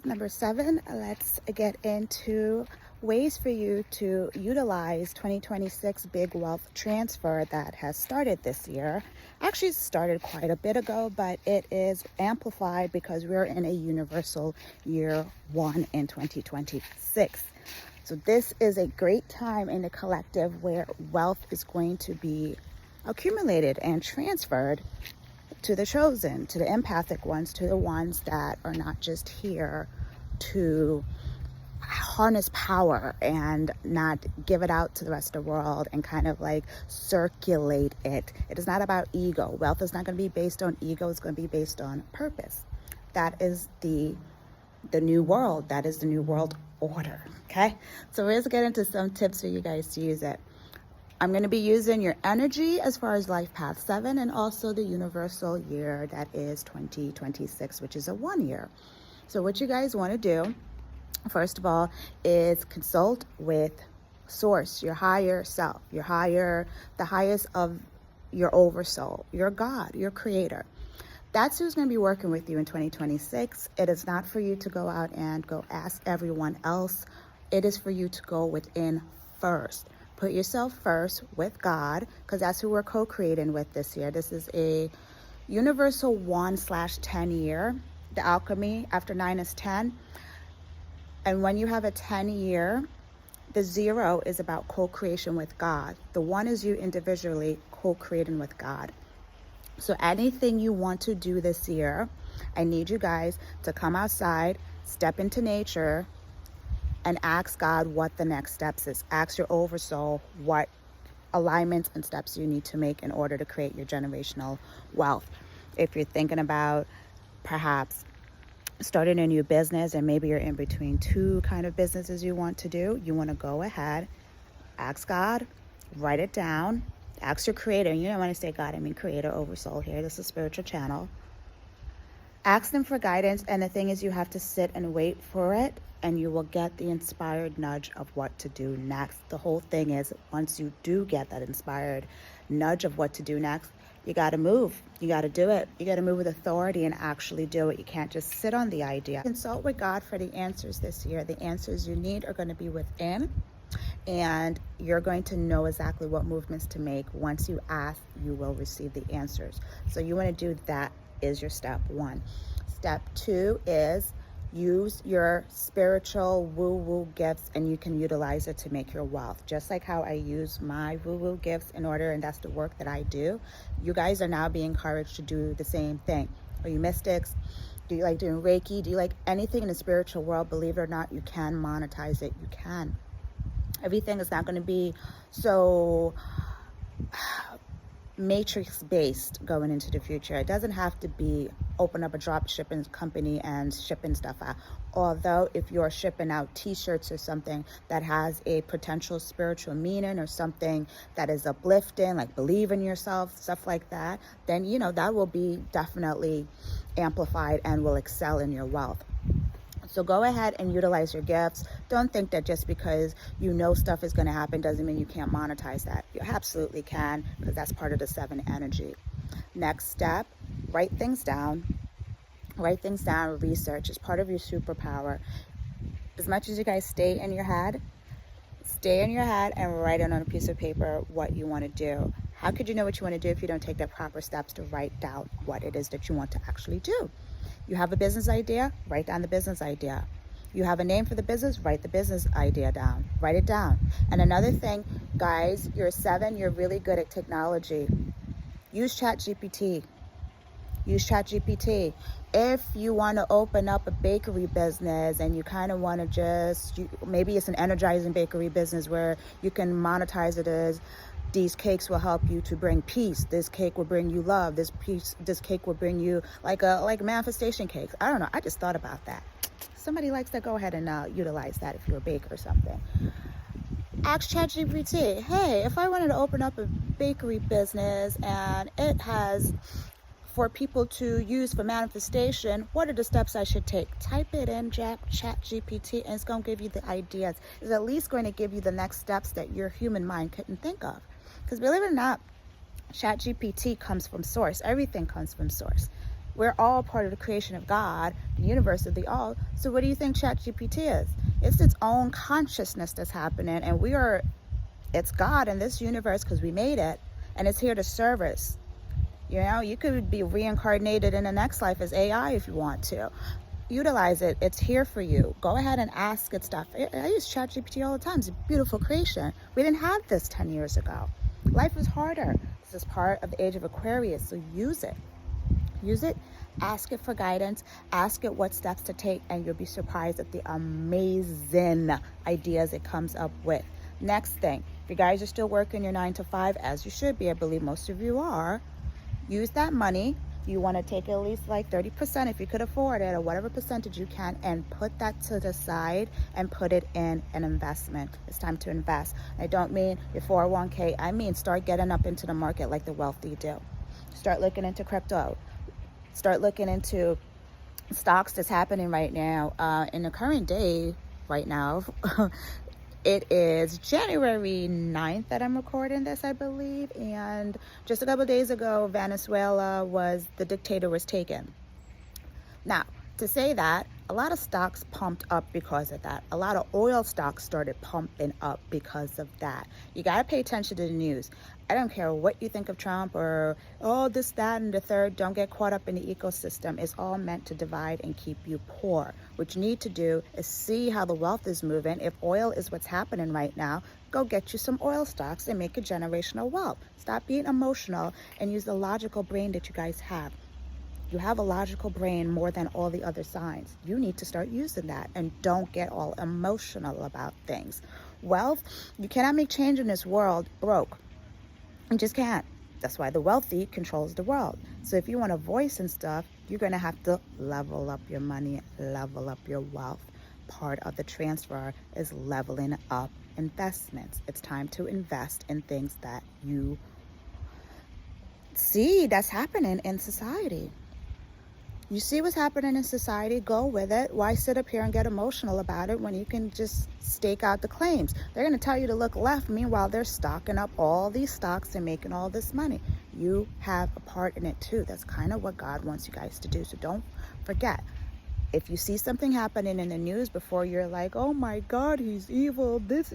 Number 7, let's get into ways for you to utilize 2026 big wealth transfer that has started this year. Actually started quite a bit ago, but it is amplified because we're in a universal year 1 in 2026. So this is a great time in the collective where wealth is going to be accumulated and transferred to the chosen, to the empathic ones, to the ones that are not just here to harness power and not give it out to the rest of the world and kind of like circulate it. It is not about ego. Wealth is not going to be based on ego. It's going to be based on purpose. That is the new world. That is the new world order. Okay. So let's get into some tips for you guys to use it. I'm going to be using your energy as far as life path 7 and also the universal year that is 2026, which is a 1 year. So what you guys want to do, first of all, is consult with source, your higher self, the highest of your oversoul, your God, your creator. That's who's going to be working with you in 2026. It is not for you to go out and go ask everyone else. It is for you to go within first. Put yourself first with God, because that's who we're co-creating with this year. This is a universal 1/10 year. The alchemy after 9 is 10. And when you have a 10 year, the 0 is about co-creation with God. The 1 is you individually co-creating with God. So anything you want to do this year, I need you guys to come outside, step into nature, and ask God what the next steps is. Ask your oversoul what alignments and steps you need to make in order to create your generational wealth. If you're thinking about perhaps starting a new business and maybe you're in between 2 kind of businesses you want to do, you want to go ahead, ask God, write it down, ask your creator. You don't want to say God, I mean creator, oversoul here. This is a spiritual channel. Ask them for guidance, and the thing is you have to sit and wait for it, and you will get the inspired nudge of what to do next. The whole thing is once you do get that inspired nudge of what to do next, you got to move. You got to do it. You got to move with authority and actually do it. You can't just sit on the idea. Consult with God for the answers this year. The answers you need are going to be within, and you're going to know exactly what movements to make. Once you ask, you will receive the answers. So you want to do that is your step 1. Step 2 is use your spiritual woo-woo gifts, and you can utilize it to make your wealth. Just like how I use my woo-woo gifts in order, and that's the work that I do. You guys are now being encouraged to do the same thing. Are you mystics? Do you like doing Reiki? Do you like anything in the spiritual world? Believe it or not, you can monetize it. You can. Everything is not going to be so matrix based going into the future. It doesn't have to be open up a drop shipping company and shipping stuff out. Although if you're shipping out t-shirts or something that has a potential spiritual meaning or something that is uplifting, like believe in yourself, stuff like that, then that will be definitely amplified and will excel in your wealth. So go ahead and utilize your gifts. Don't think that just because stuff is going to happen doesn't mean you can't monetize that. You absolutely can, because that's part of the 7 energy. Next step, write things down. Write things down, research. It's part of your superpower. As much as you guys stay in your head and write it on a piece of paper what you want to do. How could you know what you want to do if you don't take the proper steps to write down what it is that you want to actually do? You have a business idea, write down the business idea. You have a name for the business, write the business idea down. Write it down. And another thing, guys, you're 7, you're really good at technology. Use ChatGPT. If you want to open up a bakery business and you kind of want to maybe it's an energizing bakery business where you can monetize it as these cakes will help you to bring peace. This cake will bring you love. This cake will bring you like manifestation cakes. I don't know. I just thought about that. Somebody likes to go ahead and utilize that if you're a baker or something. Ask ChatGPT, hey, if I wanted to open up a bakery business and it has for people to use for manifestation, what are the steps I should take? Type it in ChatGPT and it's going to give you the ideas. It's at least going to give you the next steps that your human mind couldn't think of. Because believe it or not, ChatGPT comes from source. Everything comes from source. We're all part of the creation of God, the universe of the all. So what do you think ChatGPT is? It's its own consciousness that's happening, and it's God in this universe because we made it, and it's here to serve us. You know, you could be reincarnated in the next life as AI if you want to. Utilize it. It's here for you. Go ahead and ask it stuff. I use ChatGPT all the time. It's a beautiful creation. We didn't have this 10 years ago. Life was harder. This is part of the age of Aquarius, so use it. Use it. Ask it for guidance. Ask it what steps to take, and you'll be surprised at the amazing ideas it comes up with. Next thing, if you guys are still working your 9 to 5, as you should be, I believe most of you are, use that money. You want to take at least like 30% if you could afford it, or whatever percentage you can, and put that to the side and put it in an investment. It's time to invest. I don't mean your 401k. I mean start getting up into the market like the wealthy do. Start looking into crypto. Start looking into stocks that's happening right now. In the current day right now, it is January 9th that I'm recording this, I believe. And just a couple of days ago, the dictator was taken. Now, to say that, a lot of stocks pumped up because of that. A lot of oil stocks started pumping up because of that. You got to pay attention to the news. I don't care what you think of Trump or, this, that, and the third. Don't get caught up in the ecosystem. It's all meant to divide and keep you poor. What you need to do is see how the wealth is moving. If oil is what's happening right now, go get you some oil stocks and make a generational wealth. Stop being emotional and use the logical brain that you guys have. You have a logical brain more than all the other signs. You need to start using that, and don't get all emotional about things. Wealth, you cannot make change in this world broke. You just can't. That's why the wealthy controls the world. So if you want a voice and stuff, you're going to have to level up your money, level up your wealth. Part of the transfer is leveling up investments. It's time to invest in things that you see that's happening in society. You see what's happening in society, go with it. Why sit up here and get emotional about it when you can just stake out the claims? They're going to tell you to look left. Meanwhile, they're stocking up all these stocks and making all this money. You have a part in it too. That's kind of what God wants you guys to do. So don't forget, if you see something happening in the news before you're like, oh my God, he's evil, this,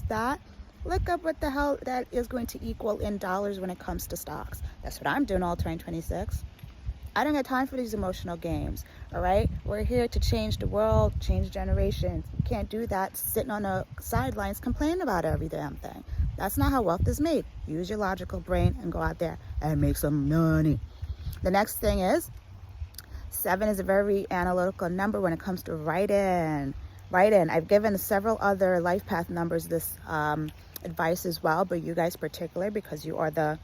that. Look up what the hell that is going to equal in dollars when it comes to stocks. That's what I'm doing all 2026. I don't got time for these emotional games, all right? We're here to change the world, change generations. You can't do that sitting on the sidelines complaining about every damn thing. That's not how wealth is made. Use your logical brain and go out there and make some money. The next thing is, 7 is a very analytical number when it comes to write-in. I've given several other life path numbers this advice as well, but you guys particular, because you are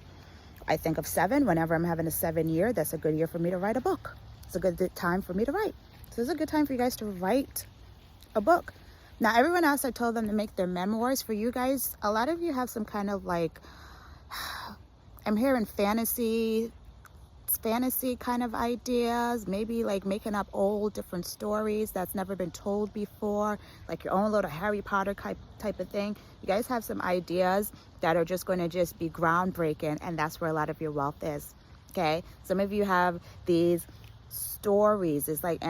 I think of 7. Whenever I'm having a 7 year, that's a good year for me to write a book. It's a good time for me to write. So it's a good time for you guys to write a book. Now, everyone else, I told them to make their memoirs. For you guys, a lot of you have some kind of like, I'm hearing fantasy kind of ideas, maybe like making up old different stories that's never been told before, like your own little Harry Potter type of thing. You guys have some ideas that are just going to just be groundbreaking, and that's where a lot of your wealth is. Okay, some of you have these stories. It's like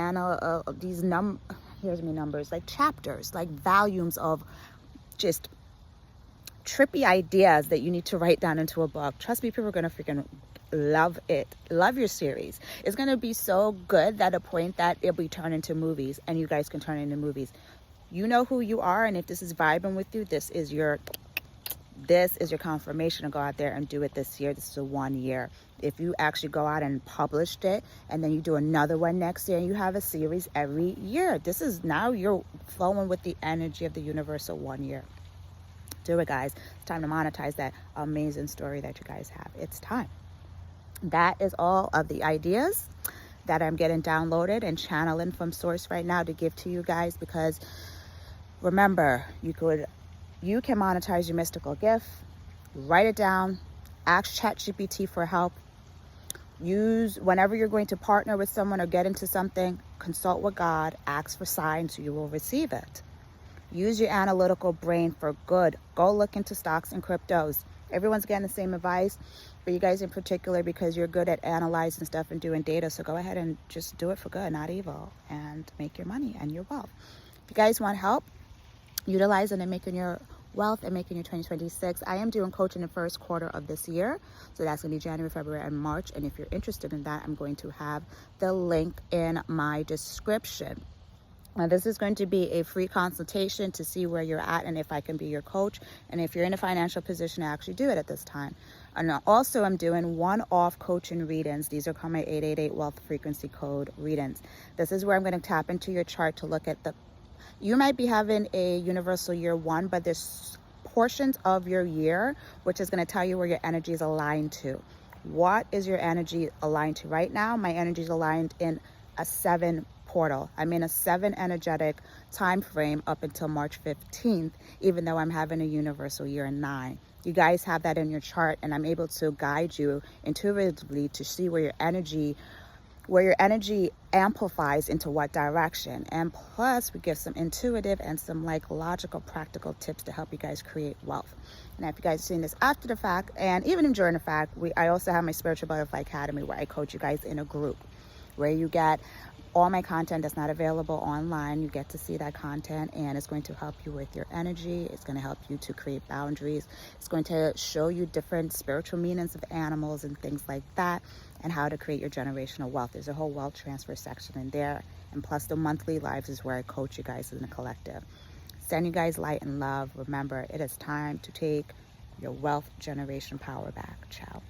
here's me numbers, like chapters, like volumes of just trippy ideas that you need to write down into a book. Trust me, people are gonna freaking love it. Love your series. It's gonna be so good that a point that it'll be turned into movies, and you guys can turn it into movies. You know who you are, and if this is vibing with you, this is your confirmation to go out there and do it this year. This is a 1 year. If you actually go out and published it, and then you do another one next year, and you have a series every year, this is now you're flowing with the energy of the universal 1 year. Do it, guys. It's time to monetize that amazing story that you guys have. It's time. That is all of the ideas that I'm getting downloaded and channeling from source right now to give to you guys, because remember, you can monetize your mystical gift. Write it down. Ask ChatGPT for help. Whenever you're going to partner with someone or get into something, consult with God. Ask for signs, so you will receive it. Use your analytical brain for good. Go look into stocks and cryptos. Everyone's getting the same advice. but you guys in particular, because you're good at analyzing stuff and doing data, so go ahead and just do it for good, not evil, and make your money and your wealth. If you guys want help utilizing and making your wealth and making your 2026, I am doing coaching the first quarter of this year, so that's going to be January, February, and March. And if you're interested in that, I'm going to have the link in my description. Now, this is going to be a free consultation to see where you're at and if I can be your coach, and if you're in a financial position to actually do it at this time. And also, I'm doing one-off coaching readings. These are called my 888 Wealth Frequency Code readings. This is where I'm going to tap into your chart to look at you might be having a universal year one, but there's portions of your year which is going to tell you where your energy is aligned to. What is your energy aligned to right now? My energy is aligned in a 7 portal. I'm in a 7 energetic time frame up until March 15th, even though I'm having a universal year in 9. You guys have that in your chart, and I'm able to guide you intuitively to see where your energy amplifies into what direction. And plus, we give some intuitive and some logical, practical tips to help you guys create wealth. And if you guys are seeing this after the fact, and even during the fact, I also have my Spiritual Butterfly Academy, where I coach you guys in a group, where you get all my content that's not available online. You get to see that content, and it's going to help you with your energy. It's going to help you to create boundaries. It's going to show you different spiritual meanings of animals and things like that, and how to create your generational wealth. There's a whole wealth transfer section in there. And plus, the monthly lives is where I coach you guys in the collective. Send you guys light and love. Remember, it is time to take your wealth generation power back. Ciao.